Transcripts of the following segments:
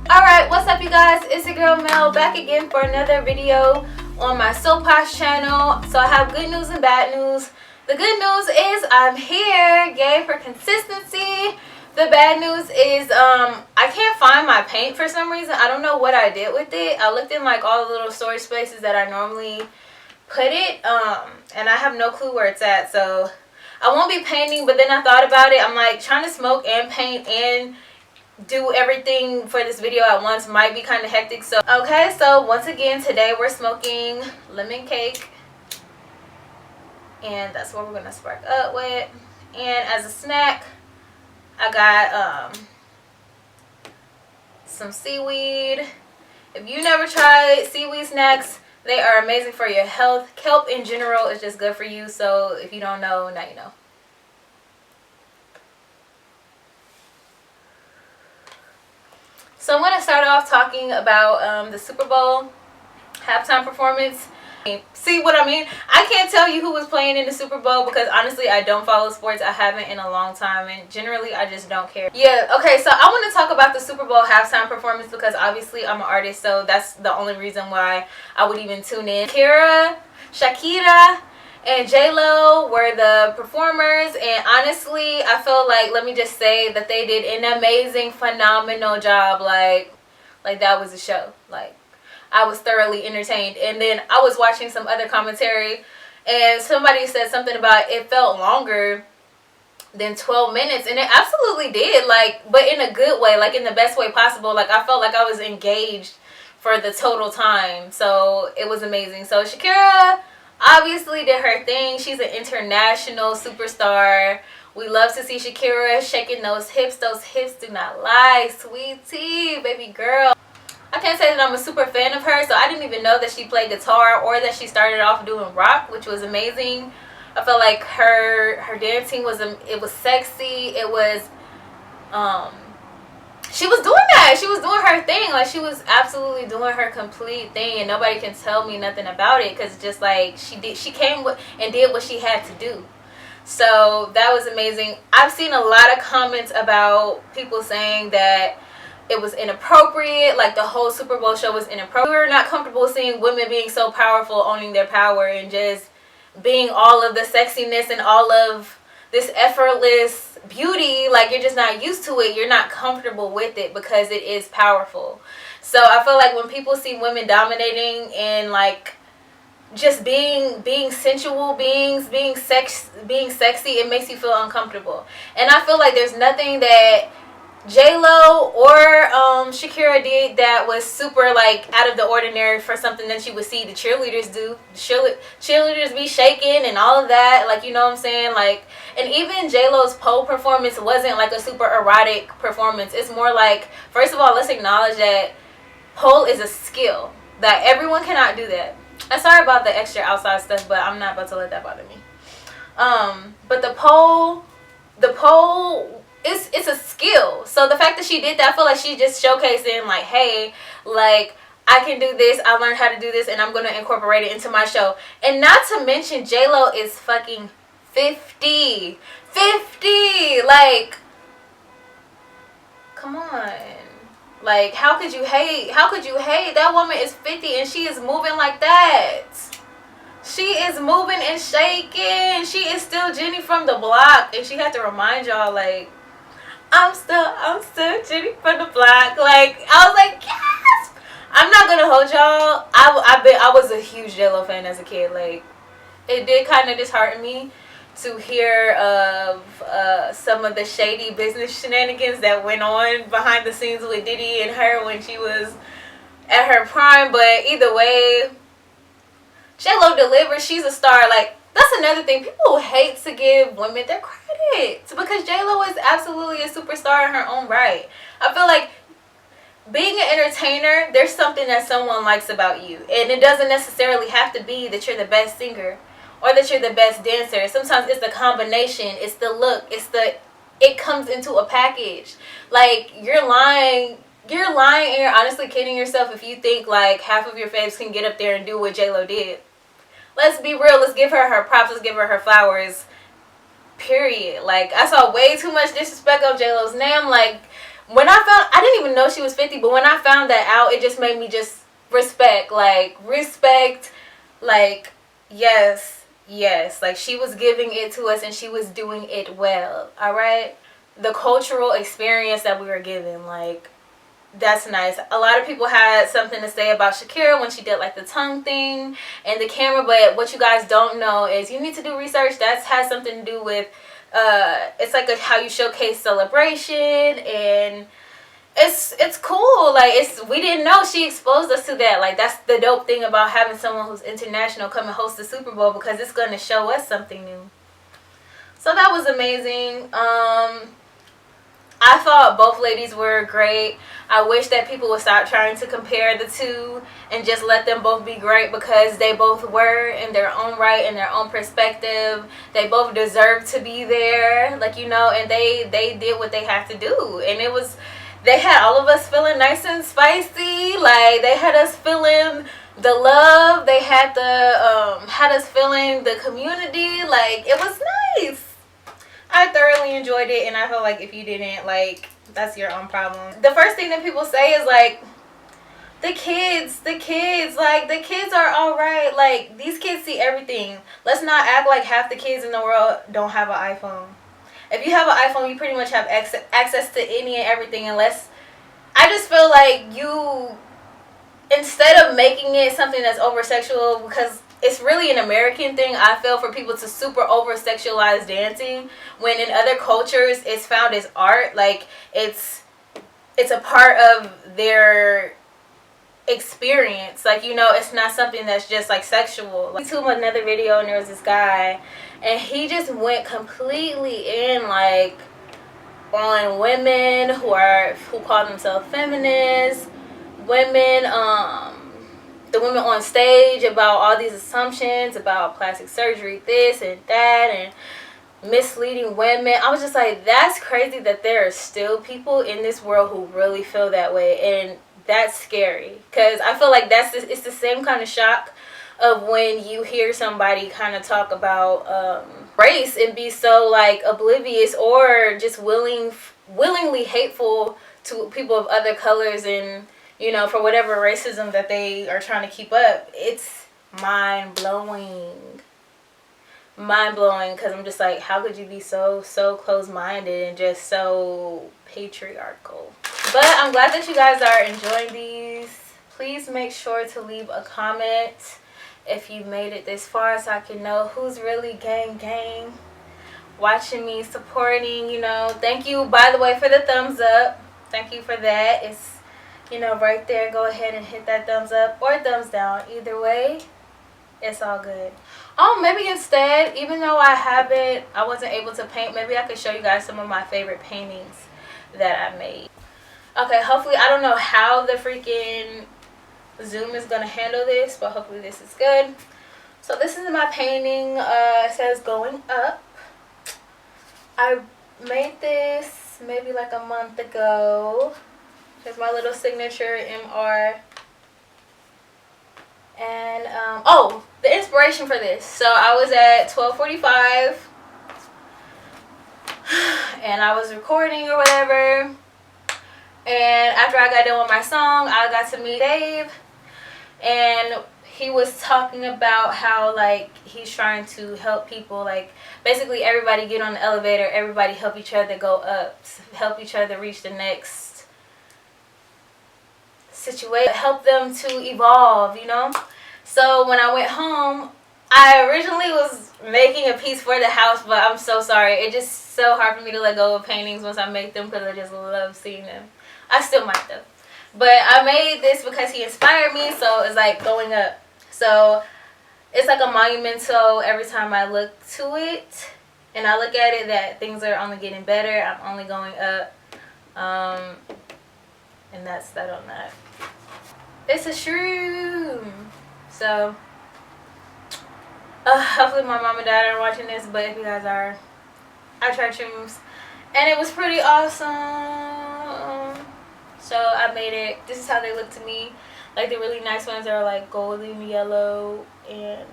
Alright, what's up you guys? It's your girl Mel back again for another video on my SuperBowl channel. So I have good news and bad news. The good news is I'm here, yay for consistency. The bad news is I can't find my paint for some reason. I don't know what I did with it. I looked in like all the little storage spaces that I normally put it and I have no clue where it's at. So I won't be painting, but then I thought about it. I'm like, trying to smoke and paint and do everything for this video at once might be kind of hectic. So okay, so once again today we're smoking lemon cake, and that's what we're gonna spark up with. And as a snack I got some seaweed. If you never tried seaweed snacks, they are amazing for your health. Kelp in general is just good for you, so if you don't know, now you know. So I'm going to start off talking about the Super Bowl halftime performance. See what I mean? I can't tell you who was playing in the Super Bowl because honestly I don't follow sports. I haven't in a long time, and generally I just don't care. Yeah, okay, so I want to talk about the Super Bowl halftime performance because obviously I'm an artist, so that's the only reason why I would even tune in. Shakira and J-Lo were the performers, and honestly I feel like, let me just say that they did an amazing, phenomenal job. Like that was a show. Like, I was thoroughly entertained. And then I was watching some other commentary and somebody said something about it felt longer than 12 minutes, and it absolutely did, like, but in a good way, like in the best way possible. Like, I felt like I was engaged for the total time, so it was amazing. So Shakira obviously did her thing. She's an international superstar. We love to see Shakira shaking those hips. Those hips do not lie. Sweetie, baby girl. I can't say that I'm a super fan of her, so I didn't even know that she played guitar or that she started off doing rock, which was amazing. I felt like her dancing was, it was sexy. It was she was doing that. She was doing her thing. Like, she was absolutely doing her complete thing, and nobody can tell me nothing about it because just like she came with and did what she had to do. So that was amazing. I've seen a lot of comments about people saying that it was inappropriate, like the whole Super Bowl show was inappropriate. We were not comfortable seeing women being so powerful, owning their power, and just being all of the sexiness and all of this effortless beauty. Like, you're just not used to it. You're not comfortable with it because it is powerful. So I feel like when people see women dominating and like just being sensual beings, being sexy, it makes you feel uncomfortable. And I feel like there's nothing that J-Lo or Shakira did that was super like out of the ordinary for something that you would see the cheerleaders do. Cheerleaders be shaking and all of that, like, you know what I'm saying? Like, and even J-Lo's pole performance wasn't like a super erotic performance. It's more like, first of all, let's acknowledge that pole is a skill, that everyone cannot do that. I'm sorry about the extra outside stuff, but I'm not about to let that bother me. But the pole it's a skill. So the fact that she did that, I feel like she just showcasing like, hey, like, I can do this, I learned how to do this, and I'm gonna incorporate it into my show. And not to mention, J-Lo is fucking 50. Like, come on. Like, how could you hate? That woman is 50 and she is moving like that. She is moving and shaking. She is still Jenny from the block, and she had to remind y'all, like, I'm still Jenny from the block. Like, I was like, yes. I'm not gonna hold y'all. I was a huge J-Lo fan as a kid. Like, it did kind of dishearten me to hear of some of the shady business shenanigans that went on behind the scenes with Diddy and her when she was at her prime. But either way, J-Lo delivers. She's a star. Like, that's another thing. People hate to give women their credit because J-Lo is absolutely a superstar in her own right. I feel like being an entertainer, there's something that someone likes about you. And it doesn't necessarily have to be that you're the best singer or that you're the best dancer. Sometimes it's the combination. It's the look. It comes into a package. Like, you're lying and you're honestly kidding yourself if you think like half of your faves can get up there and do what J-Lo did. Let's be real. Let's give her props. Let's give her flowers. Period. Like, I saw way too much disrespect on J-Lo's name. Like, when I didn't even know she was 50, but when I found that out, it just made me just respect, like, yes, like, she was giving it to us and she was doing it well, all right? The cultural experience that we were given, like, that's nice. A lot of people had something to say about Shakira when she did like the tongue thing and the camera, but what you guys don't know is you need to do research. That has something to do with it's like how you showcase celebration, and it's cool. Like, we didn't know. She exposed us to that. Like, that's the dope thing about having someone who's international come and host the Super Bowl, because it's going to show us something new. So that was amazing. I thought both ladies were great. I wish that people would stop trying to compare the two and just let them both be great, because they both were in their own right, in their own perspective. They both deserve to be there, like, you know, and they did what they had to do. And they had all of us feeling nice and spicy. Like, they had us feeling the love. They had us feeling the community. Like, it was nice. I thoroughly enjoyed it, and I feel like if you didn't, like, that's your own problem. The first thing that people say is, like, the kids, like, the kids are alright. Like, these kids see everything. Let's not act like half the kids in the world don't have an iPhone. If you have an iPhone, you pretty much have access to any and everything, unless, I just feel like you, instead of making it something that's over-sexual, because it's really an American thing, I feel, for people to super over-sexualize dancing, when in other cultures it's found as art. Like, it's a part of their experience. Like, you know, it's not something that's just, like, sexual. Like, I took another video, and there was this guy, and he just went completely in, like, on women who call themselves feminists, women, the women on stage, about all these assumptions about plastic surgery, this and that, and misleading women. I was just like, that's crazy that there are still people in this world who really feel that way, and that's scary, because I feel like it's the same kind of shock of when you hear somebody kind of talk about race and be so, like, oblivious or just willingly hateful to people of other colors, and, you know, for whatever racism that they are trying to keep up. It's mind-blowing, because I'm just like, how could you be so close-minded and just so patriarchal? But I'm glad that you guys are enjoying these. Please make sure to leave a comment if you made it this far, so I can know who's really gang watching me, supporting, you know. Thank you, by the way, for the thumbs up. Thank you for that. It's, you know, right there. Go ahead and hit that thumbs up or thumbs down. Either way, it's all good. Oh, maybe instead, even though I wasn't able to paint, maybe I could show you guys some of my favorite paintings that I made. Okay, hopefully, I don't know how the freaking Zoom is going to handle this, but hopefully this is good. So this is my painting. It says Going Up. I made this maybe like a month ago. There's my little signature MR. And oh, the inspiration for this. So I was at 12:45 and I was recording or whatever. And after I got done with my song, I got to meet Dave, and he was talking about how, like, he's trying to help people, like, basically everybody get on the elevator, everybody help each other go up, help each other reach the next situation, help them to evolve, you know. So when I went home, I originally was making a piece for the house, but I'm so sorry, it's just so hard for me to let go of paintings once I make them, because I just love seeing them. I still might though. But I made this because he inspired me, so it's like going up. So it's like a monumental every time I look to it and I look at it, that things are only getting better. I'm only going up. And that's that on that. It's a shroom. So hopefully my mom and dad aren't watching this, but if you guys are, I tried shrooms and it was pretty awesome. So I made it. This is how they look to me. Like the really nice ones are like golden yellow and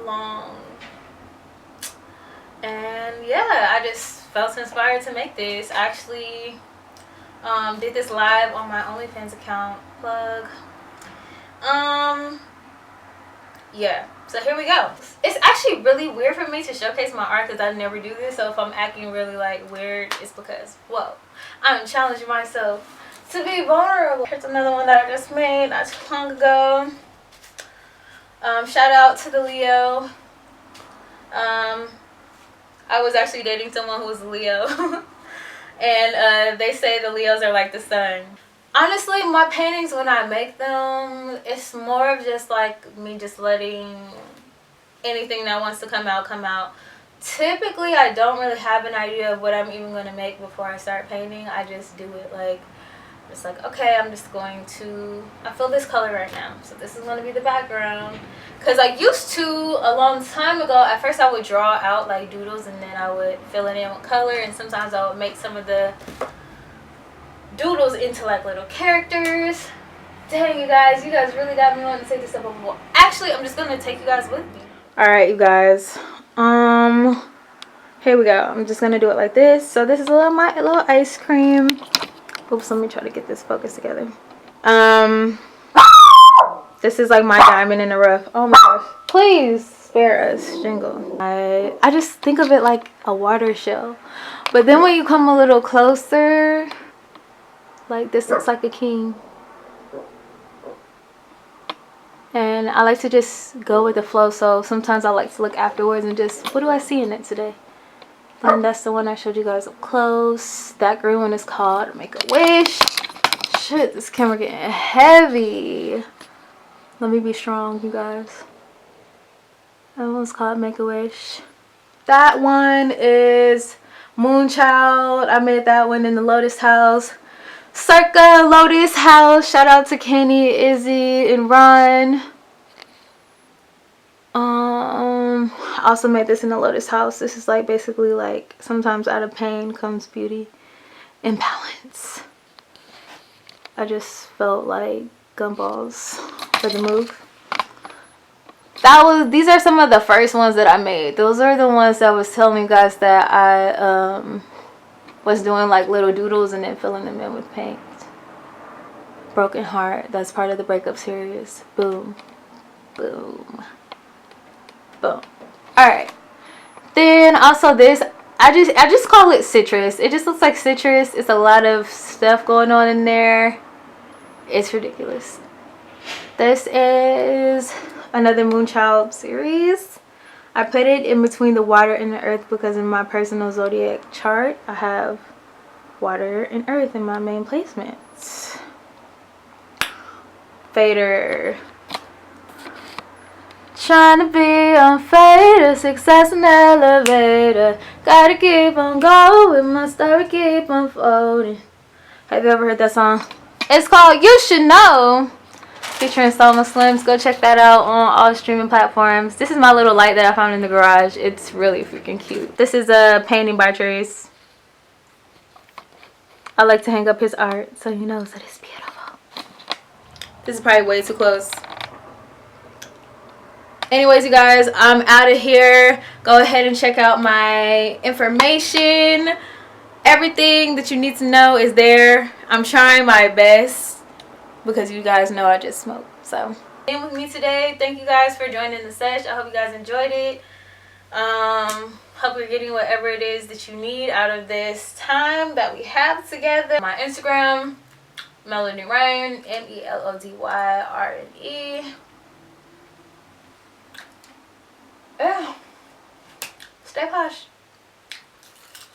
long. And yeah, I just felt inspired to make this. I actually did this live on my OnlyFans account. Plug. Yeah, so here we go. It's actually really weird for me to showcase my art because I never do this. So if I'm acting really like weird, it's because, whoa, I'm challenging myself to be vulnerable. Here's another one that I just made not too long ago. Shout out to the Leo. I was actually dating someone who was a Leo. And they say the Leos are like the sun. Honestly, my paintings, when I make them, it's more of just like me just letting anything that wants to come out, come out. Typically, I don't really have an idea of what I'm even going to make before I start painting. I just do it like, it's like, okay, I'm just going to, I feel this color right now, so this is going to be the background. Because I used to, a long time ago, at first I would draw out like doodles and then I would fill it in with color, and sometimes I would make some of the doodles into like little characters. Dang, you guys really got me wanting to take this up a wall. Actually, I'm just gonna take you guys with me. All right, you guys, here we go. I'm just gonna do it like this. So this is my little ice cream. Oops, let me try to get this focus together. This is like my diamond in the rough. Oh my gosh, please spare us, jingle. I just think of it like a water shell, but then when you come a little closer, like this looks like a king. And I like to just go with the flow, so sometimes I like to look afterwards and just, what do I see in it today? And that's the one I showed you guys up close. That green one is called Make a Wish. Shit, this camera getting heavy. Let me be strong, you guys. That one's called Make a Wish. That one is Moonchild. I made that one in the Lotus House. Circa Lotus House. Shout out to Kenny, Izzy, and Ron. I also made this in the Lotus House. This is like basically like sometimes out of pain comes beauty and balance. I just felt like gumballs for the move. These are some of the first ones that I made. Those are the ones that I was telling you guys that I was doing like little doodles and then filling them in with paint. Broken Heart, that's part of the breakup series. Boom, boom, boom. All right, then also this, I just call it citrus. It just looks like citrus. It's a lot of stuff going on in there. It's ridiculous. This is another Moonchild series. I put it in between the water and the earth because in my personal zodiac chart I have water and earth in my main placements. Fader. Trying to be on fader, success an elevator. Gotta keep on going, my story keep unfolding. Have you ever heard that song? It's called You Should Know, featuring Soma Slims. Go check that out on all streaming platforms. This is my little light that I found in the garage. It's really freaking cute. This is a painting by Trace. I like to hang up his art so he knows that it's beautiful. This is probably way too close. Anyways, you guys, I'm out of here. Go ahead and check out my information. Everything that you need to know is there. I'm trying my best because you guys know I just smoke. So, being with me today. Thank you guys for joining the sesh. I hope you guys enjoyed it. Hope you're getting whatever it is that you need out of this time that we have together. My Instagram, Melody Ryan, MELODYRNE. Stay posh.